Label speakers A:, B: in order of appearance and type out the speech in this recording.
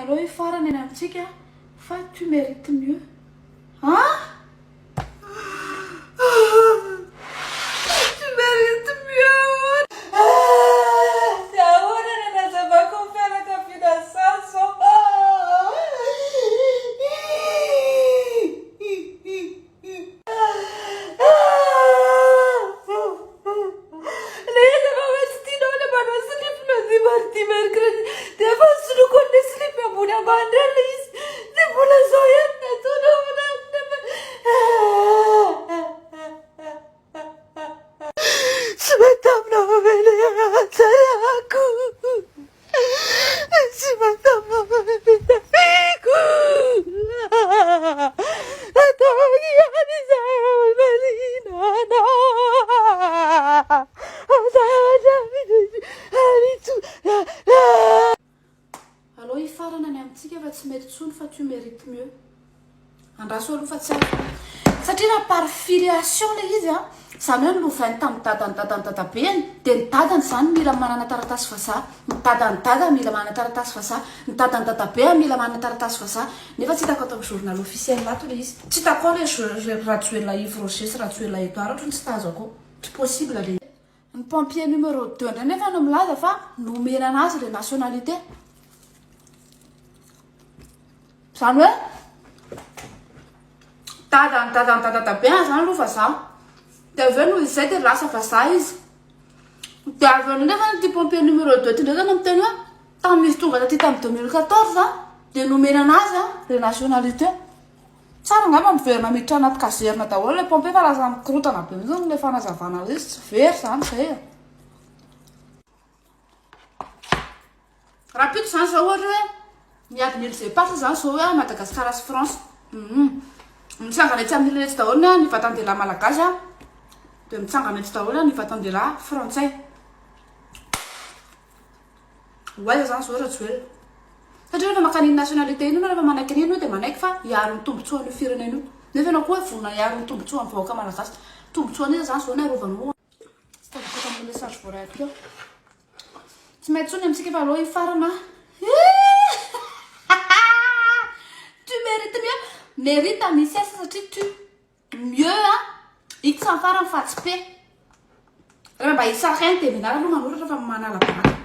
A: aloha farany any amintsika fa tu mérites mieux. Hein? Tu mérites mieux. C'est à où on a ça va qu'on fait la confidence. Aloha ifarana any amintsika fa tsy mety tsony fa tu mérites mieux. Andraso aloha fa tsy azo. Satria na par filiation le izy a, zany hoe lovany tamin'ny dadany dia ny dadany zany mila manana taratasy vazaha, ny dadany dada mila manana taratasy vazaha, ny dadany dadabe mila manana taratasy vazaha. Nefa tsy hitako atao journal officiel lato le izy. Tsy hitako le Ratsuela Yves Rocher sy Ratsuela Edouard ohatrany tsy tazako. Tsy possible le. Ny pompier numéro 2 ndray nefa no milaza fa nomena anazy le nationalité. Zany hoe dadabe zany aloha vazaha. Dia avy eo noho izay dia lasa vazaha izy. Dia avy eo nefa ty pompier numéro 2 ty ndraiky miteny hoe tamin'ny misy tonga taty tamin'ny 2014 dia nomena anazy le nationalité. Tsara ngamba miverina miditra anaty kazerina daholo le pompier fa lasa mikorotana be mihitsy le fanazavana izy tsy very zany zay. Rapide zany zao ohatra hoe miady mily zay pasy zany zao hoe Madagascar sy France. Mitsangana etsy amin'ny ilay etsy daholo ny vatan-dehilahy malagasy dia mitsangana etsy daholo ny vatan-dehilahy frantsay. Hoaiza zany zao Ratsuela. Satria rehefa makaniny nationalité iny rehefa manaiky an'iny dia manaiky fa hiaro ny tombotsoa ny firenena io. Nefa ianao koa vonona hiaro ny tombotsoa ny vahoaka malagasy. Tombotsoan'izy zany zao ny arovany. Tsy tavako amin'ny message voaray eo. Tsy mety tsony amintsika fa aloha ifarana. Tu mérites mieux. Mérite à misy asa satria tu mieux itsy farany fa tsy pe. Rehefa mba hisaraka iny dia minara aloha manoratra fa manala baka.